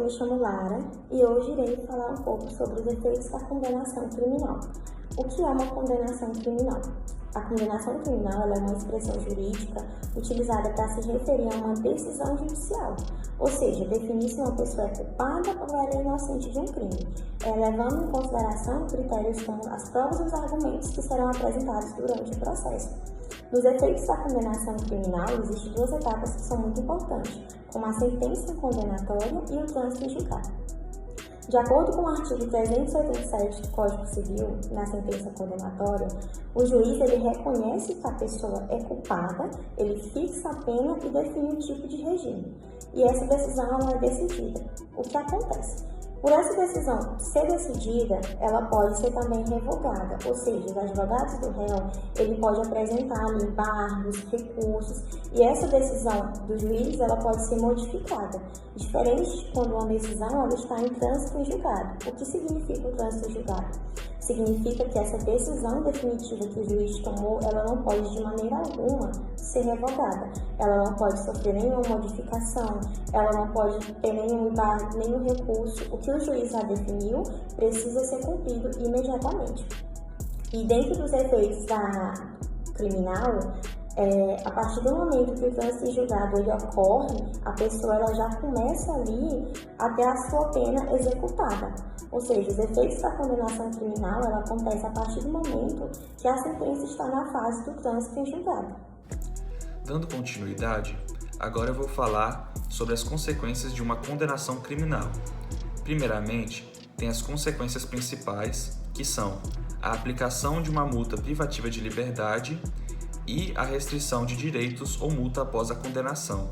me chamo Lara e hoje irei falar um pouco sobre os efeitos da condenação criminal. O que é uma condenação criminal? A condenação criminal é uma expressão jurídica utilizada para se referir a uma decisão judicial, ou seja, definir se uma pessoa é culpada ou ela é inocente de um crime, levando em consideração critérios como as provas e os argumentos que serão apresentados durante o processo. Nos efeitos da condenação criminal, existem duas etapas que são muito importantes, como a sentença condenatória e o trânsito em julgado. De acordo com o artigo 387 do Código Civil, na sentença condenatória, o juiz reconhece que a pessoa é culpada, ele fixa a pena e define o tipo de regime. E essa decisão é decidida. O que acontece? Por essa decisão ser decidida, ela pode ser também revogada, ou seja, os advogados do réu, ele pode apresentar embargos, recursos, e essa decisão do juiz, ela pode ser modificada, diferente de quando uma decisão ela está em trânsito em julgado. O que significa o trânsito em julgado? Significa que essa decisão definitiva que o juiz tomou, ela não pode de maneira alguma ser revogada. Ela não pode sofrer nenhuma modificação, ela não pode ter nenhum embargo, nenhum recurso. O que o juiz já definiu precisa ser cumprido imediatamente. E dentro dos efeitos da criminal, a partir do momento que o trânsito em julgado ocorre, a pessoa ela já começa ali a ter a sua pena executada. Ou seja, os efeitos da condenação criminal ela acontece a partir do momento que a sentença está na fase do trânsito em julgado. Dando continuidade, agora eu vou falar sobre as consequências de uma condenação criminal. Primeiramente, tem as consequências principais, que são a aplicação de uma multa privativa de liberdade e a restrição de direitos ou multa após a condenação.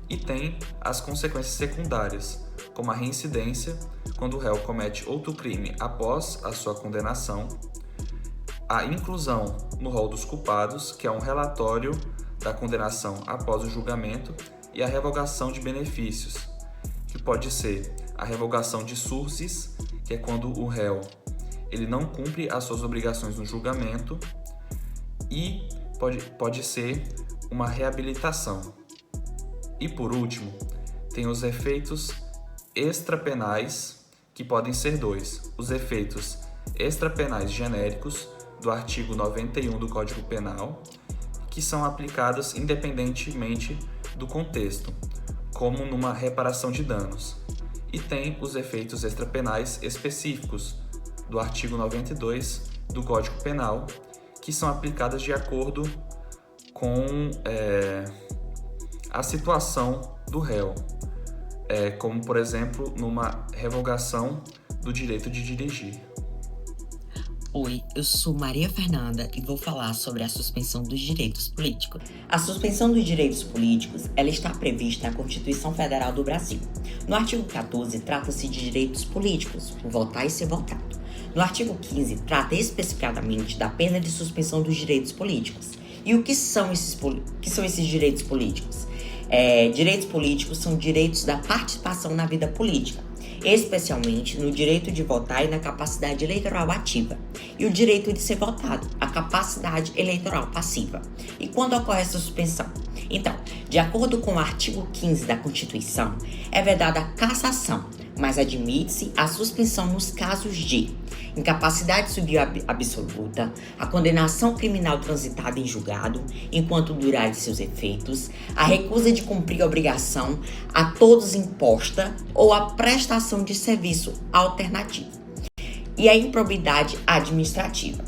E tem as consequências secundárias, como a reincidência, quando o réu comete outro crime após a sua condenação, a inclusão no rol dos culpados, que é um relatório da condenação após o julgamento, e a revogação de benefícios, que pode ser a revogação de sursis, que é quando o réu ele não cumpre as suas obrigações no julgamento, e pode ser uma reabilitação. E por último, tem os efeitos extrapenais, que podem ser dois: os efeitos extrapenais genéricos do artigo 91 do Código Penal, que são aplicados independentemente do contexto, como numa reparação de danos. E tem os efeitos extrapenais específicos do artigo 92 do Código Penal, que são aplicadas de acordo com a situação do réu, como, por exemplo, numa revogação do direito de dirigir. Oi, eu sou Maria Fernanda e vou falar sobre a suspensão dos direitos políticos. A suspensão dos direitos políticos, ela está prevista na Constituição Federal do Brasil. No artigo 14, trata-se de direitos políticos, o votar e ser votado. No artigo 15, trata especificadamente da pena de suspensão dos direitos políticos. E o que são esses direitos políticos? Direitos políticos são direitos da participação na vida política, especialmente no direito de votar e na capacidade eleitoral ativa, e o direito de ser votado, a capacidade eleitoral passiva. E quando ocorre essa suspensão? Então, de acordo com o artigo 15 da Constituição, é vedada a cassação, mas admite-se a suspensão nos casos de incapacidade civil absoluta, a condenação criminal transitada em julgado, enquanto durarem seus efeitos, a recusa de cumprir a obrigação a todos imposta ou a prestação de serviço alternativo, e a improbidade administrativa.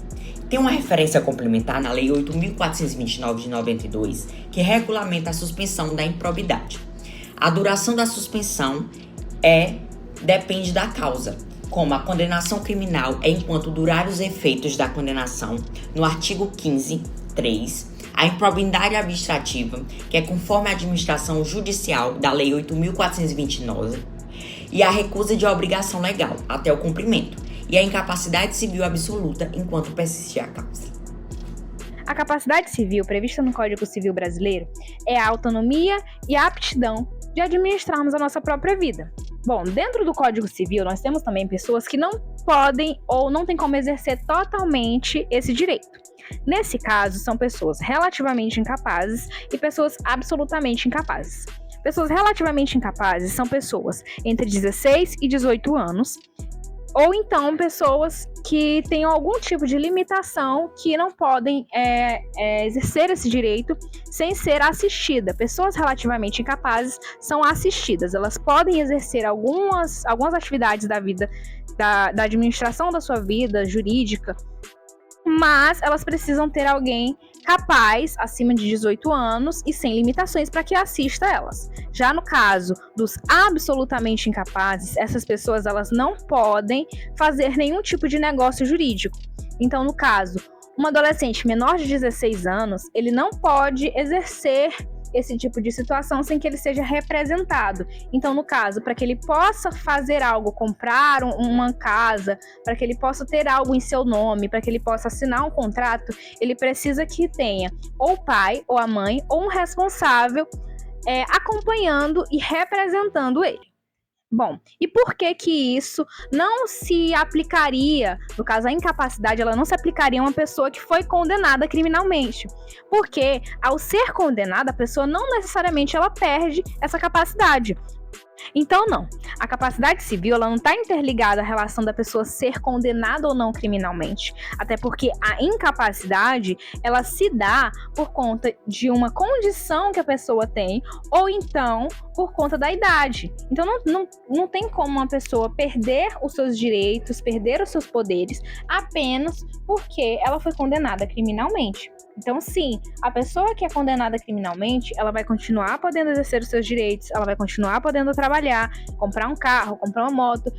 Tem uma referência complementar na Lei 8.429 de 92, que regulamenta a suspensão da improbidade. A duração da suspensão depende da causa, como a condenação criminal é enquanto durarem os efeitos da condenação, no artigo 15, 3, a improbidade administrativa, que é conforme a administração judicial da Lei 8.429, e a recusa de obrigação legal até o cumprimento, e a incapacidade civil absoluta enquanto persistir a causa. A capacidade civil prevista no Código Civil brasileiro é a autonomia e a aptidão de administrarmos a nossa própria vida. Bom, dentro do Código Civil nós temos também pessoas que não podem ou não têm como exercer totalmente esse direito. Nesse caso, são pessoas relativamente incapazes e pessoas absolutamente incapazes. Pessoas relativamente incapazes são pessoas entre 16 e 18 anos, ou então pessoas que têm algum tipo de limitação que não podem exercer esse direito sem ser assistida. Pessoas relativamente incapazes são assistidas. Elas podem exercer algumas atividades da vida, da administração da sua vida jurídica, mas elas precisam ter alguém capaz, acima de 18 anos e sem limitações para que assista elas. Já no caso dos absolutamente incapazes, essas pessoas elas não podem fazer nenhum tipo de negócio jurídico. Então, no caso, um adolescente menor de 16 anos, ele não pode exercer esse tipo de situação sem que ele seja representado. Então, no caso, para que ele possa fazer algo, comprar uma casa, para que ele possa ter algo em seu nome, para que ele possa assinar um contrato, ele precisa que tenha ou o pai, ou a mãe, ou um responsável acompanhando e representando ele. Bom, e por que isso não se aplicaria, no caso a incapacidade, ela não se aplicaria a uma pessoa que foi condenada criminalmente? Porque ao ser condenada, a pessoa não necessariamente ela perde essa capacidade. Então não, a capacidade civil ela não está interligada à relação da pessoa ser condenada ou não criminalmente, até porque a incapacidade ela se dá por conta de uma condição que a pessoa tem ou então por conta da idade. Então não tem como uma pessoa perder os seus direitos, perder os seus poderes apenas porque ela foi condenada criminalmente. Então, sim, a pessoa que é condenada criminalmente, ela vai continuar podendo exercer os seus direitos, ela vai continuar podendo trabalhar, comprar um carro, comprar uma moto.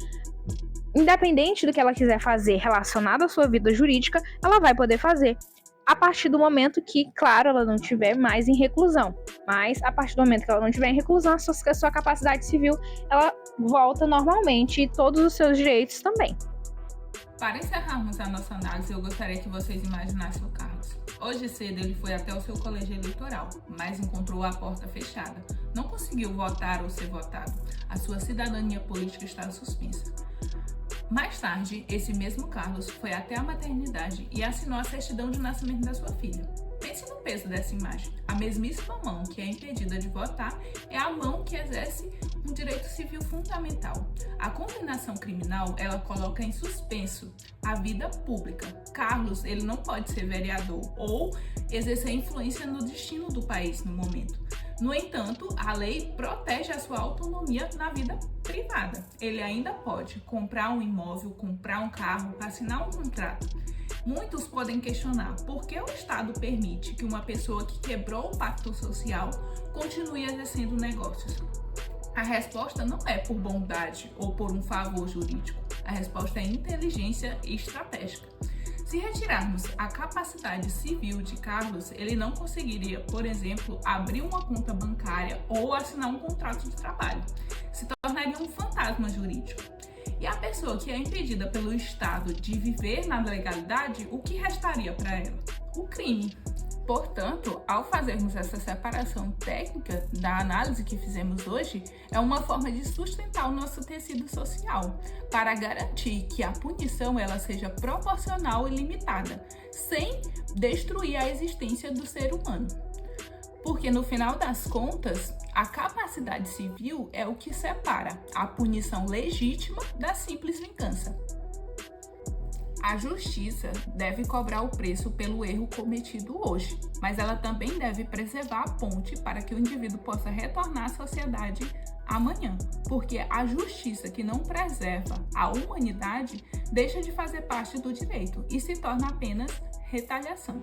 Independente do que ela quiser fazer relacionado à sua vida jurídica, ela vai poder fazer. A partir do momento que, claro, ela não estiver mais em reclusão. Mas, a partir do momento que ela não estiver em reclusão, a sua capacidade civil, ela volta normalmente e todos os seus direitos também. Para encerrarmos a nossa análise, eu gostaria que vocês imaginassem o Carlos. Hoje cedo ele foi até o seu colégio eleitoral, mas encontrou a porta fechada. Não conseguiu votar ou ser votado. A sua cidadania política está suspensa. Mais tarde, esse mesmo Carlos foi até a maternidade e assinou a certidão de nascimento da sua filha. Pense no peso dessa imagem. A mesmíssima mão que é impedida de votar é a mão que exerce um direito civil fundamental. A condenação criminal, ela coloca em suspenso a vida pública. Carlos, ele não pode ser vereador ou exercer influência no destino do país no momento. No entanto, a lei protege a sua autonomia na vida privada. Ele ainda pode comprar um imóvel, comprar um carro, assinar um contrato. Muitos podem questionar por que o Estado permite que uma pessoa que quebrou o pacto social continue exercendo negócios. A resposta não é por bondade ou por um favor jurídico. A resposta é inteligência estratégica. Se retirarmos a capacidade civil de Carlos, ele não conseguiria, por exemplo, abrir uma conta bancária ou assinar um contrato de trabalho. Se tornaria um fantasma jurídico. E a pessoa que é impedida pelo Estado de viver na legalidade, o que restaria para ela? O crime. Portanto, ao fazermos essa separação técnica da análise que fizemos hoje, é uma forma de sustentar o nosso tecido social, para garantir que a punição ela seja proporcional e limitada, sem destruir a existência do ser humano. Porque no final das contas, a capacidade civil é o que separa a punição legítima da simples vingança. A justiça deve cobrar o preço pelo erro cometido hoje, mas ela também deve preservar a ponte para que o indivíduo possa retornar à sociedade amanhã, porque a justiça que não preserva a humanidade deixa de fazer parte do direito e se torna apenas retaliação.